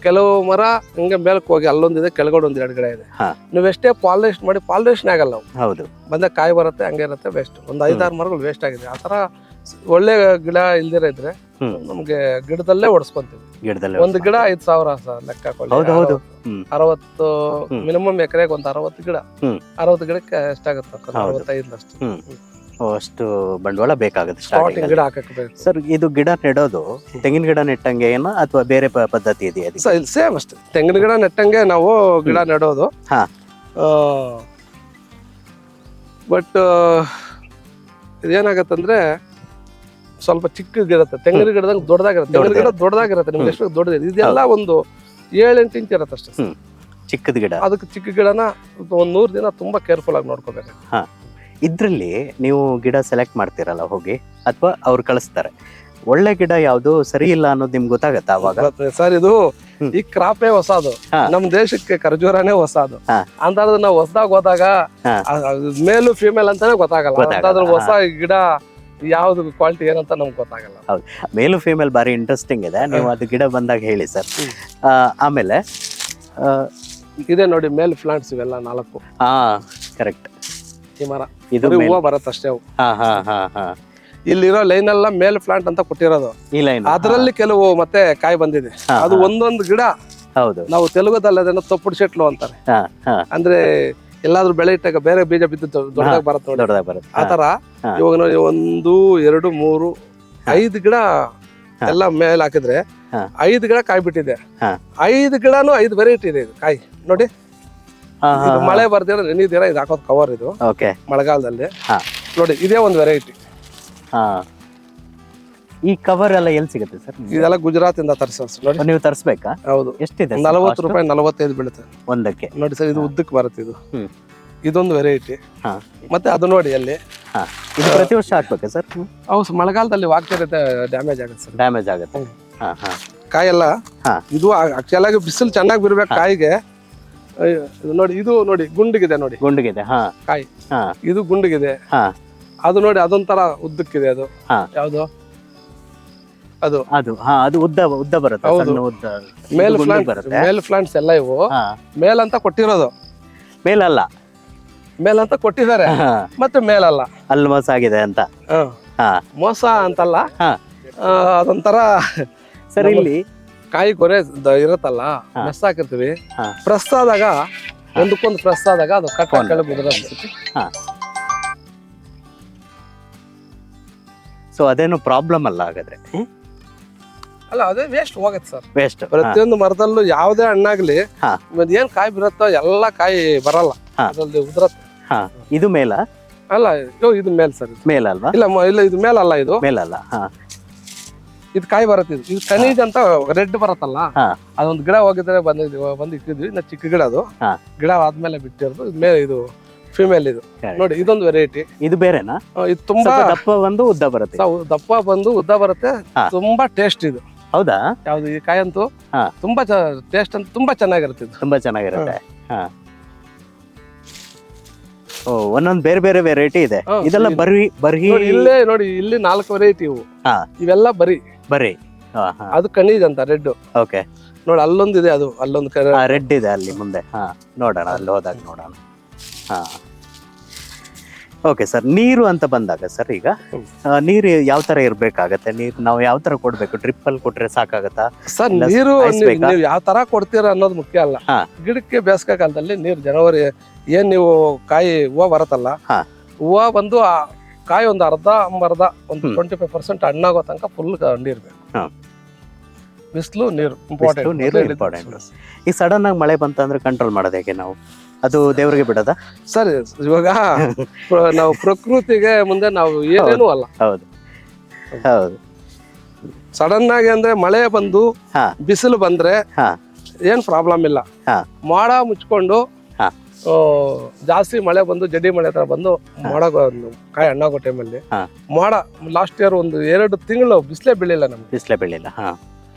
ಕೆಲವು ಮರ ಹಿಂಗೆ ಮೇಲಕ್ಕೆ ಹೋಗಿ ಅಲ್ಲೊಂದಿದೆ, ಕೆಳಗಡೆ 1-2 ಗಿಡ ಇದೆ. ನೀವೆಷ್ಟೇ ಪಾಲಿಶ್ ಮಾಡಿ ಪಾಲಿಶನ್ ಆಗಲ್ಲ, ಬಂದ ಕಾಯಿ ಬರುತ್ತೆ, ಹಂಗೆ ಇರುತ್ತೆ, ವೇಸ್ಟ್. ಒಂದು 5-6 ಮರಗಳು ವೇಸ್ಟ್ ಆಗಿದೆ. ಆ ತರ ಒಳ್ಳೆ ಗಿಡ ಇಲ್ದಿರ ಇದ್ರೆ ನಮ್ಗೆ ಗಿಡದಲ್ಲೇ ಓಡಿಸ್ಕೊಂತೀವಿ. ಒಂದು ಗಿಡ 5,000 ಸರ್ ಲೆಕ್ಕ ಹಾಕೊಳ್ಳಿ. 60 ಮಿನಿಮಮ್ ಎಕರೆಗೆ ಒಂದು 60 ಗಿಡ. 60 ಗಿಡಕ್ಕೆ ಎಷ್ಟಾಗುತ್ತೆ? 45 ಅಷ್ಟು. ಅಷ್ಟು ಬಂಡವಾಳ ಬೇಕಾಗುತ್ತೆ ಸ್ಟಾರ್ಟಿಂಗ್ ಗಿಡ ಹಾಕಕ್ಕೆ. ಸರ್, ಇದು ಗಿಡ ನೆಡೋದು ತೆಂಗಿನ ಗಿಡ ನೆಟ್ಟಂಗೆ ಏನೋ ಅಥವಾ ಬೇರೆ ಪದ್ಧತಿ ಇದೆಯಾ? ಸೇಮ್ ಅಷ್ಟೇ, ತೆಂಗಿನ ಗಿಡ ನೆಟ್ಟಂಗೆ ನಾವು ಗಿಡ ನೆಡೋದು. ಬಟ್ ಇದೇನಾಗತ್ತಂದ್ರೆ ಸ್ವಲ್ಪ ಚಿಕ್ಕ ಗಿಡ, ತೆಂಗಿನ ಗಿಡದಂಗೆ ದೊಡ್ಡದಾಗಿರುತ್ತೆ. ತೆಂಗಿನ ಗಿಡ ದೊಡ್ಡದಾಗಿರುತ್ತೆ, ನಿಮ್ಗೆ ಎಷ್ಟು ದೊಡ್ಡದಿದೆ. ಇದೆಲ್ಲ ಒಂದು 7-8 ಇಂಚ್ ಇರುತ್ತೆ ಅಷ್ಟೇ ಚಿಕ್ಕದ ಗಿಡ. ಅದಕ್ಕೆ ಚಿಕ್ಕ ಗಿಡನ ಒಂದು 100 ದಿನ ತುಂಬಾ ಕೇರ್ಫುಲ್ ಆಗಿ ನೋಡ್ಕೋಬೇಕು. ಇದ್ರಲ್ಲಿ ನೀವು ಗಿಡ ಸೆಲೆಕ್ಟ್ ಮಾಡ್ತೀರಲ್ಲ ಹೋಗಿ, ಅಥವಾ ಅವ್ರು ಕಳಿಸ್ತಾರೆ, ಒಳ್ಳೆ ಗಿಡ ಯಾವ್ದು ಸರಿ ಇಲ್ಲ ಅನ್ನೋದು ನಿಮ್ಗೆ ಗೊತ್ತಾಗತ್ತಾ ಅವಾಗ? ಸರ್, ಇದು ಈ ಕ್ರಾಪೇ ಹೊಸದು, ನಮ್ ದೇಶಕ್ಕೆ ಖರ್ಜೂರನೇ ಹೊಸದು. ಅಂತಂದ್ರೆ ನಾವು ಹೊಸದಾಗ ಹೋದಾಗ ಮೇಲು ಫಿಮೇಲ್ ಅಂತಾನೆ ಗೊತ್ತಾಗಲ್ಲ. ಅಂತಂದ್ರೆ ಹೊಸ ಗಿಡ ಯಾವ್ದು ಕ್ವಾಲಿಟಿ ಏನಂತ ನಮ್ಗೆ ಗೊತ್ತಾಗಲ್ಲ. ಹೌದು, ಮೇಲು ಫಿಮೇಲ್ ಬಾರಿ ಇಂಟ್ರೆಸ್ಟಿಂಗ್ ಇದೆ. ನೀವು ಅದು ಗಿಡ ಬಂದಾಗ ಹೇಳಿ ಸರ್. ಆಮೇಲೆ ಇದೆ ನೋಡಿ, ಮೇಲ್ ಪ್ಲಾಂಟ್ಸ್ ಇವೆಲ್ಲ 4. ಕರೆಕ್ಟ್. ಈ ಮರ ಇದು ಹೂವು ಬರತ್ತಷ್ಟೇ. ಇಲ್ಲಿರೋ ಲೈನ್ ಎಲ್ಲ ಮೇಲ್ ಪ್ಲಾಂಟ್ ಅಂತ ಕೊಟ್ಟಿರೋದು. ಅದರಲ್ಲಿ ಕೆಲವು ಮತ್ತೆ ಕಾಯಿ ಬಂದಿದೆ. ಅದು ಒಂದೊಂದು ಗಿಡ ನಾವು ತೆಲುಗುದಲ್ಲಿ ಅದನ್ನ ತೊಪ್ಪುಡು ಶೆಟ್ಲು ಅಂತಾರೆ. ಅಂದ್ರೆ ಎಲ್ಲಾದ್ರೂ ಬೆಳೆ ಇಟ್ಟಾಗ ಬೇರೆ ಬೀಜ ಬಿದ್ದು ದೊಡ್ಡದಾಗಿ ಬರುತ್ತೆ. ಆತರ ಇವಾಗ ನೋಡಿ 1, 2, 3, 5 ಗಿಡ ಎಲ್ಲ ಮೇಲೆ ಹಾಕಿದ್ರೆ 5 ಗಿಡ ಕಾಯಿ ಬಿಟ್ಟಿದೆ. 5 ಗಿಡನು 5 ವೆರೈಟಿ ಇದೆ. ಕಾಯಿ ನೋಡಿ, ಮಳೆ ಬರ್ದಿರ ನೆನಿದಿರ ಇದು ಹಾಕೋದು ಕವರ್. ಇದು ಮಳೆಗಾಲದಲ್ಲಿ ನೋಡಿ, ಇದೇ ಒಂದು ವೆರೈಟಿ. ಈ ಕವರ್ ಎಲ್ಲ ಎಲ್ಲಿ ಸಿಗುತ್ತೆ ಸರ್? ಇದೆಲ್ಲ ಗುಜರಾತ್ ಇಂದ ತರಿಸೋದು ನೋಡಿ. ನೀವು ತರಿಸ್ಬೇಕಾ? ಹೌದು. ಎಷ್ಟಿದೆ? 40 ರೂಪಾಯಿ 45 ಬೀಳುತ್ತೆ ಒಂದಕ್ಕೆ. ನೋಡಿ ಸರ್, ಇದು ಉದ್ದಕ್ಕೆ ಬರುತ್ತೆ. ಇದೊಂದು ವೆರೈಟಿ. ಮತ್ತೆ ಅದು ನೋಡಿ ಅಲ್ಲಿ. ಇದು ಪ್ರತಿ ವರ್ಷ ಹಾಕ್ಬೇಕಾ ಸರ್? ಹೌದು, ಮಳೆಗಾಲದಲ್ಲಿ ಹಾಕ್ತಿರುತ್ತೆ, ಡ್ಯಾಮೇಜ್ ಆಗುತ್ತೆ ಸರ್. ಡ್ಯಾಮೇಜ್ ಆಗುತ್ತೆ ಕಾಯೆಲ್ಲ. ಇದು ಆಕ್ಚುಲ್ ಆಗಿ ಬಿಸಿಲು ಚೆನ್ನಾಗಿ ಬಿರ್ಬೇಕು ಕಾಯಿಗೆ. ನೋಡಿ, ಇದು ನೋಡಿ ಗುಂಡಿಗಿದೆ, ನೋಡಿ ಗುಂಡಿಗಿದೆ ಕಾಯಿ. ಇದು ಗುಂಡಿಗಿದೆ. ಅದು ನೋಡಿ, ಅದೊಂಥರ ಉದ್ದಕ್ಕಿದೆ. ಅದು ಯಾವ್ದು? ಅದು ಅದು ಉದ್ದ ಬರುತ್ತೆ. ಮೇಲ್ ಪ್ಲಾಂಟ್ಸ್ ಎಲ್ಲ ಇವು ಮೇಲಂತ ಕೊಟ್ಟಿರೋದು. ಮೇಲಂತ ಕೊಟ್ಟಿದ್ದಾರೆ, ಮತ್ತೆ ಮೇಲಲ್ಲ. ಅಲ್ಲಿ ಮೋಸ ಆಗಿದೆ ಅಂತ. ಮೋಸ ಅಂತಲ್ಲ, ಅದೊಂಥರ ಸರ್. ಇಲ್ಲಿ ಕಾಯಿ ಕೊರೆ ಇರತ್ತಲ್ಲ, ಮೆಸ್ ಹಾಕಿರ್ತೀವಿ. ಪ್ರೆಸ್ ಆದಾಗ ಒಂದಕ್ಕೊಂದು ಪ್ರೆಸ್ ಆದಾಗ ಅದು ಕೆಳಗೆ ಬಿದ್ದಿರುತ್ತೆ. ಸೊ ಅದೇನು ಪ್ರಾಬ್ಲಮ್ ಅಲ್ಲ ಹಾಗಾದ್ರೆ? ಅಲ್ಲ, ಅದೇ ವೇಸ್ಟ್ ಹೋಗತ್ತೆ ಸರ್. ವೇಸ್ಟ್. ಪ್ರತಿಯೊಂದು ಮರದಲ್ಲೂ ಯಾವುದೇ ಹಣ್ಣಾಗ್ಲಿ ಏನ್ ಕಾಯಿ ಬಿರುತ್ತೋ ಎಲ್ಲ ಕಾಯಿ ಬರಲ್ಲ, ಅದ್ರಲ್ಲಿ ಉದುರತ್ತೆ. ಇದು ಮೇಲ ಅಲ್ಲ, ಇದು ಮೇಲ್ ಸರ್. ಮೇಲಲ್ವಾ? ಇಲ್ಲ, ಇದು ಮೇಲಲ್ಲ. ಇದು ಮೇಲಲ್ಲ. ಇದು ಕಾಯಿ ಬರುತ್ತೆ. ಇದು ಖನಿಜ್ ಅಂತ ರೆಡ್ ಬರತ್ತಲ್ಲ, ಅದೊಂದು ಗಿಡ ಹೋಗಿದ್ರೆ ಬಂದು ಇಕ್ಕಿದ್ವಿ. ಇನ್ನ ಚಿಕ್ಕ ಗಿಡ, ಅದು ಗಿಡ ಆದ್ಮೇಲೆ ಬಿಟ್ಟಿರೋದು. ಇದು ಫಿಮೇಲ್. ಇದು ನೋಡಿ, ಇದೊಂದು ವೆರೈಟಿ. ಇದು ಬೇರೆನಾ? ಇದು ತುಂಬಾ ದಪ್ಪ ಬಂದು ಉದ್ದ ಬರುತ್ತೆ. ದಪ್ಪ ಬಂದು ಉದ್ದ ಬರುತ್ತೆ. ತುಂಬಾ ಟೇಸ್ಟ್ ಇದು. ಹೌದಾ? ಯಾವ್ದು? ಈ ಕಾಯಿ ಅಂತೂ ತುಂಬಾ ಟೇಸ್ಟ್ ಅಂತ ತುಂಬಾ ಚೆನ್ನಾಗಿರುತ್ತೆ. ಇದು ತುಂಬಾ ಚೆನ್ನಾಗಿರುತ್ತೆ. ಒಂದೊಂದ್ ಬೇರೆ ಬೇರೆ ವೆರೈಟಿ ಇದೆ. ಹಾ, ಇದೆಲ್ಲ ಇದೆ. ಬರ್ಹಿ ನೋಡಿ ಇಲ್ಲೇ ನೋಡಿ ಇಲ್ಲಿ 4 ವೆರೈಟಿ ಇವು. ಹಾ. ಇವೆಲ್ಲ ಬರಿ ಬರ್ರಿ. ಅದು ಕಣೀಜ್ ಅಂತ ರೆಡ್. ಓಕೆ. ನೋಡಿ ಅಲ್ಲೊಂದಿದೆ, ಅದು ಅಲ್ಲೊಂದು ರೆಡ್ ಇದೆ ಅಲ್ಲಿ ಮುಂದೆ. ನೋಡೋಣ, ಅಲ್ಲಿ ಹೋದಾಗ ನೋಡೋಣ. ಓಕೆ ಸರ್, ನೀರು ಅಂತ ಬಂದಾಗ ಸರ್ ಈಗ ನೀರು ಯಾವ ತರ ಇರ್ಬೇಕಾಗತ್ತೆ? ನೀರು ನಾವು ಯಾವ ತರ ಕೊಡ್ಬೇಕು? ಡ್ರಿಪ್ ಅಲ್ಲಿ ಕೊಟ್ರೆ ಸಾಕಾಗತ್ತಾ? ಸರ್ ಇಲ್ಲ ನೀರು ಹಾಯಿಸ್ಬೇಕಾ? ನೀವು ಯಾವ ತರ ಕೊಡ್ತೀರಾ ಅನ್ನೋದು ಮುಖ್ಯ ಅಲ್ಲ. ಹಾ. ಗಿಡಕ್ಕೆ ಬೇಸಿಗೆ ಕಾಲದಲ್ಲಿ ನೀರು ಜನವರಿ ಏನ್ ನೀವು ಕಾಯಿ ಹೂವು ಬರತ್ತಲ್ಲ, ಹಾ. ಹೂವು ಬಂದು ಆ ಕಾಯಿ ಒಂದು ಅರ್ಧ ಒಂದು 25% ಹಣ್ಣಾಗೋ ತನಕ ಫುಲ್ ನೀರ್ಬೇಕು. ಹಾ. ಬಿಸಿಲು ನೀರು ನೀರು ಇಂಪಾರ್ಟೆಂಟ್. ಈಗ ಸಡನ್ ಆಗಿ ಮಳೆ ಬಂತಂದ್ರೆ ಕಂಟ್ರೋಲ್ ಮಾಡೋದು ಹೇಗೆ ನಾವು? ಅದು ದೇವ್ರಿಗೆ ಬಿಡೋದಾ? ಸರ್ ಇವಾಗ ನಾವು ಪ್ರಕೃತಿಗೆ ಮುಂದೆ ನಾವು ಏನೇನು ಅಲ್ಲ. ಹೌದು ಹೌದು. ಸಡನ್ ಆಗಿ ಅಂದ್ರೆ ಮಳೆ ಬಂದು ಹಾ. ಬಿಸಿಲು ಬಂದ್ರೆ ಹಾ. ಏನ್ ಪ್ರಾಬ್ಲಮ್ ಇಲ್ಲ. ಹಾ. ಮೋಡ ಮುಚ್ಕೊಂಡು ಹಾ. ಜಾಸ್ತಿ ಮಳೆ ಬಂದು ಜಡಿ ಮಳೆ ತರ ಬಂದು ಮೋಡ ಕಾಯಿ ಹಣ್ಣಾಗೋ ಟೈಮಲ್ಲಿ ಹಾ. ಮೋಡ ಲಾಸ್ಟ್ ಇಯರ್ ಒಂದು 2 ತಿಂಗಳು ಬಿಸಿಲೇ ಬೀಳಿಲ್ಲ ನಮ್ಗೆ. ಬಿಸಿಲೇ ಬೆಳಿಲ್ಲ.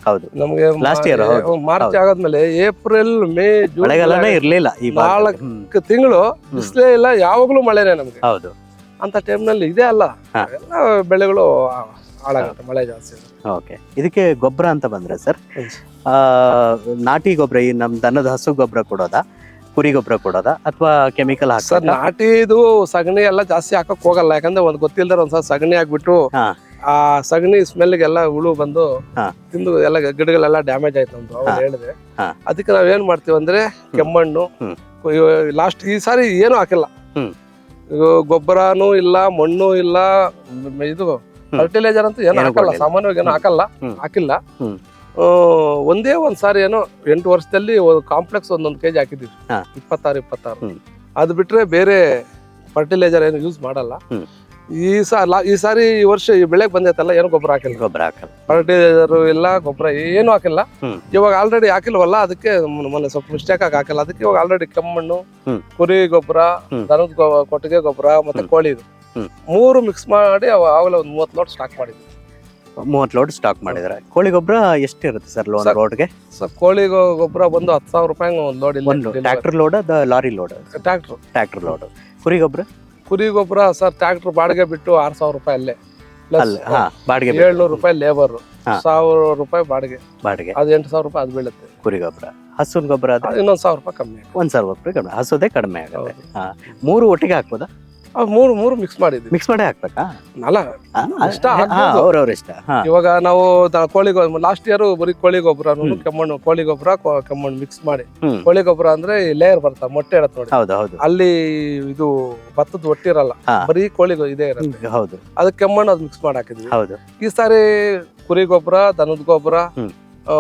ಹೌದು, ನಮ್ಗೆ Last year, ಹೌದು. ಮಾರ್ಚ್ ಆಗೋದ್ಮೇಲೆ ಏಪ್ರಿಲ್ ಮೇ ಜೂನ್ ಮಳೆಗಾಲನೇ ಇರ್ಲಿಲ್ಲ ಈ ಭಾಗದಲ್ಲಿ. 4 ತಿಂಗಳು ಬಿಸಿಲೇ ಇಲ್ಲ, ಯಾವಾಗ್ಲೂ ಮಳೆನೇ ನಮ್ಗೆ. ಹೌದು. ಅಂತ ಟೈಮ್ನಲ್ಲಿ ಇದೆ ಅಲ್ಲ, ಹಾ. ಎಲ್ಲ ಬೆಳೆಗಳು ಹಾಳಾಗುತ್ತೆ ಮಳೆ ಜಾಸ್ತಿ. ಓಕೆ. ಇದಕ್ಕೆ ಗೊಬ್ಬರ ಅಂತ ಬಂದ್ರೆ ಸರ್, ಹ್ಮ್. ನಾಟಿ ಗೊಬ್ಬರ, ಈ ನಮ್ ದನದ ಹಸು ಗೊಬ್ಬರ ಕೊಡೋದಾ, ಕುರಿ ಗೊಬ್ಬರ ಕೊಡೋದಾ, ಅಥವಾ ಕೆಮಿಕಲ್ ಸರ್ ಹಾಕೋದಾ? ನಾಟಿದು ಸಗಣಿ ಎಲ್ಲ ಜಾಸ್ತಿ ಹಾಕಕ್ ಹೋಗಲ್ಲ, ಯಾಕಂದ್ರೆ ಒಂದ್ ಗೊತ್ತಿಲ್ದಾರ ಒಂದ್ಸಲ ಸಗಣಿ ಹಾಕ್ಬಿಟ್ಟು ಹಾ. ಆ ಸಗಣಿ ಸ್ಮೆಲ್ಗೆಲ್ಲ ಹುಳು ಬಂದು ಹಾ. ತಿಂದು ಎಲ್ಲ ಗಿಡಗಳೆಲ್ಲ ಡ್ಯಾಮೇಜ್ ಆಯ್ತು ನಮ್ದು. ಅವ್ರು ಹೇಳಿದೆ. ಹಾ. ಅದಕ್ಕೆ ನಾವ್ ಏನ್ ಮಾಡ್ತೀವಿ ಅಂದ್ರೆ ಕೆಮ್ಮಣ್ಣು ಹ್ಮ್. ಲಾಸ್ಟ್ ಈ ಸಾರಿ ಏನು ಹಾಕಿಲ್ಲ. ಹ್ಮ್. ಗೊಬ್ಬರನೂ ಇಲ್ಲ, ಮಣ್ಣು ಇಲ್ಲ, ಇದು ಫರ್ಟಿಲೈಸರ್ ಅಂತ ಏನು ಏನೂ ಹಾಕಲ್ಲ, ಕೊಡ್ಲಿಲ್ಲ. ಸಾಮಾನ್ಯವಾಗಿ ಏನು ಹಾಕಲ್ಲ, ಹ್ಮ್. ಹಾಕಿಲ್ಲ. ಹ್ಮ್. ಒಂದೇ ಒಂದ್ ಸಾರಿ ಏನೋ 8 ವರ್ಷದಲ್ಲಿ ಕಾಂಪ್ಲೆಕ್ಸ್ 1 kg ಹಾಕಿದೀವಿ. ಹಾ. 26. ಹ್ಮ್. ಅದು ಬಿಟ್ರೆ ಬೇರೆ ಫರ್ಟಿಲೈಸರ್ ಏನು ಯೂಸ್ ಮಾಡಲ್ಲ. ಹ್ಮ್. ಈ ಸಾರಿ ಈ ವರ್ಷ ಈ ಬೆಳೆಗೆ ಬಂದೈತಲ್ಲ, ಏನು ಗೊಬ್ಬರ ಹಾಕಿಲ್ಲ. ಗೊಬ್ಬರ ಹಾಕಲ್ಲ. ಫರ್ಟಿಲೈಸರ್ ಇಲ್ಲ, ಗೊಬ್ಬರ ಏನು ಹಾಕಿಲ್ಲ. ಹ್ಮ್. ಇವಾಗ ಆಲ್ರೆಡಿ ಹಾಕಿಲ್ವಲ್ಲ, ಅದಕ್ಕೆ ಮೊನ್ನೆ ಸ್ವಲ್ಪ ಮಿಸ್ಟೇಕ್ ಆಗಿ ಹಾಕಿಲ್ಲ. ಅದಕ್ಕೆ ಇವಾಗ ಆಲ್ರೆಡಿ ಕೆಮ್ಮಣ್ಣು, ಹ್ಮ್. ಕುರಿ ಗೊಬ್ಬರ, ಹ್ಮ್. ದನದ ಕೊಟ್ಟಿಗೆ ಗೊಬ್ಬರ ಮತ್ತೆ ಕೋಳಿದು ಹ್ಮ್. 3 ಮಿಕ್ಸ್ ಮಾಡಿ ಆವಾಗಲೇ ಒಂದು 30 ಲೋಡ್ ಸ್ಟಾಕ್ ಮಾಡಿದ್ವಿ. 30 ಲೋಡ್ ಸ್ಟಾಕ್ ಮಾಡಿದ್ರೆ ಕೋಳಿ ಗೊಬ್ಬರ ಎಷ್ಟಿರುತ್ತೆ ಸರ್ ಸರ್, ರೋಡ್ಗೆ? ಸೊ ಕೋಳಿ ಗೊಬ್ಬರ ಬಂದು 10,000 ರೂಪಾಯಿ ಒಂದು ಲೋಡ್ ಇಲ್ಲ. ಒಂದು tractor load, lorry load? Tractor load. ಕುರಿ ಗೊಬ್ಬರ? ಕುರಿ ಗೊಬ್ಬರ ಸರ್ ಟ್ರ್ಯಾಕ್ಟರ್ ಬಾಡಿಗೆ ಬಿಟ್ಟು 6,000 ರೂಪಾಯಿ ಅಲ್ಲೇ, ಬಾಡಿಗೆ 700 ರೂಪಾಯಿ ಲೇಬರ್, ಹಾ. 1,000 ರೂಪಾಯಿ ಬಾಡಿಗೆ, ಬಾಡಿಗೆ. ಅದು 8,000 ರೂಪಾಯಿ ಅದು ಬೀಳುತ್ತೆ. ಕುರಿ ಗೊಬ್ಬರ. ಹಸುನ್ ಗೊಬ್ಬರ ಆದ್ರೆ ಇನ್ನೊಂದು 1,000 ರೂಪಾಯಿ ಕಮ್ಮಿ. 1,000 ರೂಪಾಯಿ ಕಡಿಮೆ. ಹಸುದೇ ಕಡಿಮೆ ಆಗುತ್ತೆ. ಹೌದು. 3 ಒಟ್ಟಿಗೆ ಹಾಕ್ಬೋದಾ? ಮೂರು ಮಿಕ್ಸ್ ಮಾಡಿದ್ವಿ. ಮಿಕ್ಸ್ ಮಾಡೇ ಹಾಕ್ಬೇಕಾ? ಅಲ್ಲ ಇಷ್ಟ ಹಾಕ್ಬೋದು. ಅವ್ರವ್ರ ಇಷ್ಟ. ಇವಾಗ ನಾವು ಕೋಳಿ ಲಾಸ್ಟ್ ಇಯರ್ ಬರೀ ಕೋಳಿ ಗೊಬ್ಬರ ಕೆಮ್ಮಣ್ಣು, ಕೋಳಿ ಗೊಬ್ಬರ ಕೆಮ್ಮಣ್ಣು ಮಿಕ್ಸ್ ಮಾಡಿ. ಹ್ಮ್. ಕೋಳಿ ಗೊಬ್ಬರ ಅಂದ್ರೆ ಲೇಯರ್ ಬರ್ತಾ ಮೊಟ್ಟೆ ಇಡತ್ ನೋಡಿ, ಹೌದು ಹೌದು. ಅಲ್ಲಿ ಇದು ಭತ್ತದ ಒಟ್ಟಿರಲ್ಲ, ಹಾ. ಬರೀ ಕೋಳಿ ಇದೇ ಇರುತ್ತೆ. ಹೌದು ಅದಕ್ಕೆ ಕೆಮ್ಮಣ್ಣು ಅದು ಮಿಕ್ಸ್ ಮಾಡಿ ಹಾಕಿದ್ವಿ. ಹೌದು. ಈ ಸಾರಿ ಕುರಿ ಗೊಬ್ಬರ, ದನದ ಗೊಬ್ಬರ, ಹ್ಮ್.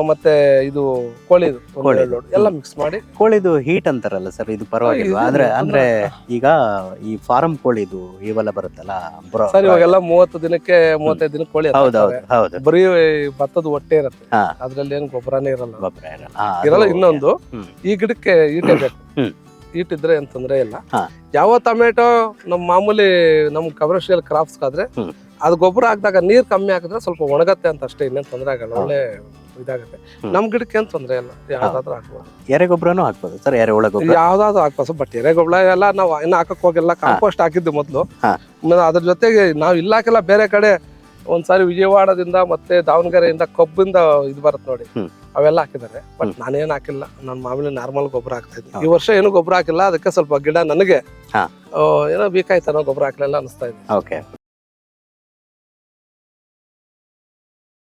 ಮತ್ತೆ ಇದು ಕೋಳಿದು ಕೋಳಿದು. ಎಲ್ಲ ಮಿಕ್ಸ್ ಮಾಡಿ. ಕೋಳಿದು ಹೀಟ್ ಅಂತಾರಲ್ಲ ಸರ್, ಇದು ಪರವಾಗಿಲ್ವಾ? ಇದು ಆದ್ರೆ ಅಂದ್ರೆ ಈಗ ಈ ಫಾರಂ ಕೋಳಿದು ಇವೆಲ್ಲ ಬರುತ್ತಲ್ಲ ಸರ್, ಇವಾಗೆಲ್ಲ 30 ದಿನಕ್ಕೆ 35 ದಿನಕ್ಕೆ ಕೋಳಿ ಹೌದೌದು ಹೌದು. ಬರೀ ಭತ್ತದ ಹೊಟ್ಟೆ ಇರುತ್ತೆ, ಹಾ. ಅದ್ರಲ್ಲಿ ಏನು ಗೊಬ್ಬರನೇ ಇರಲ್ಲ. ಗೊಬ್ಬರ ಇರಲ್ಲ. ಇರಲ್ಲ. ಇನ್ನೊಂದು, ಹ್ಮ್. ಈ ಗಿಡಕ್ಕೆ ಈಟೇ ಬೇಕು. ಹ್ಮ್. ಈಟ್ ಇದ್ರೆ ಏನ್ ತೊಂದ್ರೆ ಇಲ್ಲ. ಹಾ. ಯಾವ ಟೊಮೆಟೊ ನಮ್ ಮಾಮೂಲಿ ನಮ್ ಕಮರ್ಷಿಯಲ್ ಕ್ರಾಪ್ಸ್ ಆದ್ರೆ ಹ್ಮ್. ಅದು ಗೊಬ್ಬರ ಹಾಕಿದಾಗ ನೀರ್ ಕಮ್ಮಿ ಹಾಕಿದ್ರೆ ಸ್ವಲ್ಪ ಒಣಗತ್ತೆ ಅಂತ ಅಷ್ಟೇ, ಇನ್ನೇನ್ ತೊಂದ್ರೆ ಆಗಲ್ಲ, ಒಳ್ಳೆ ಇದಾಗುತ್ತೆ. ಹ್ಮ್. ನಮ್ ಗಿಡಕ್ಕೆ ಏನ್ ತೊಂದ್ರೆ ಇಲ್ಲ, ಯಾವ್ದಾದ್ರು ಹಾಕ್ಬೋದು. ಎರೆ ಗೊಬ್ಬರನು ಹಾಕ್ಬೋದು ಸರ್? ಎರೆಹುಳ ಗೊಬ್ಬರ ಯಾವ್ದಾದ್ರು ಹಾಕ್ಬೋದು. ಬಟ್ ಎರೆ ಗೊಬ್ಬರ ಎಲ್ಲ ನಾವು ಇನ್ನ ಹಾಕಕ್ ಹೋಗಿಲ್ಲ, ಕಾಂಪೋಸ್ಟ್ ಹಾಕಿದ್ದು ಮೊದ್ಲು. ಹಾ. ಅದ್ರ ಜೊತೆಗೆ ನಾವ್ ಇಲ್ಲ ಹಾಕಿಲ್ಲ, ಬೇರೆ ಕಡೆ ಒಂದ್ಸಾರಿ ವಿಜಯವಾಡದಿಂದ ಮತ್ತೆ ದಾವಣಗೆರೆಯಿಂದ ಕಬ್ಬಿಂದ ಇದು ಬರುತ್ತೆ ನೋಡಿ, ಹ್ಮ್. ಅವೆಲ್ಲ ಹಾಕಿದ್ದಾರೆ. ಬಟ್ ನಾನೇನ್ ಹಾಕಿಲ್ಲ, ನಾನು ಮಾಮೂಲಿ ನಾರ್ಮಲ್ ಗೊಬ್ಬರ ಹಾಕ್ತಾ ಇದ್ದೆ. ಈ ವರ್ಷ ಏನು ಗೊಬ್ಬರ ಹಾಕಿಲ್ಲ, ಅದಕ್ಕೆ ಸ್ವಲ್ಪ ಗಿಡ ನನಗೆ ಹಾ. ಏನೋ ಬೇಕಾಯ್ತಾನೋ ಗೊಬ್ಬರ ಹಾಕ್ಲಿಲ್ಲ ಅನಿಸ್ತಾ ಇದೆ. ಓಕೆ.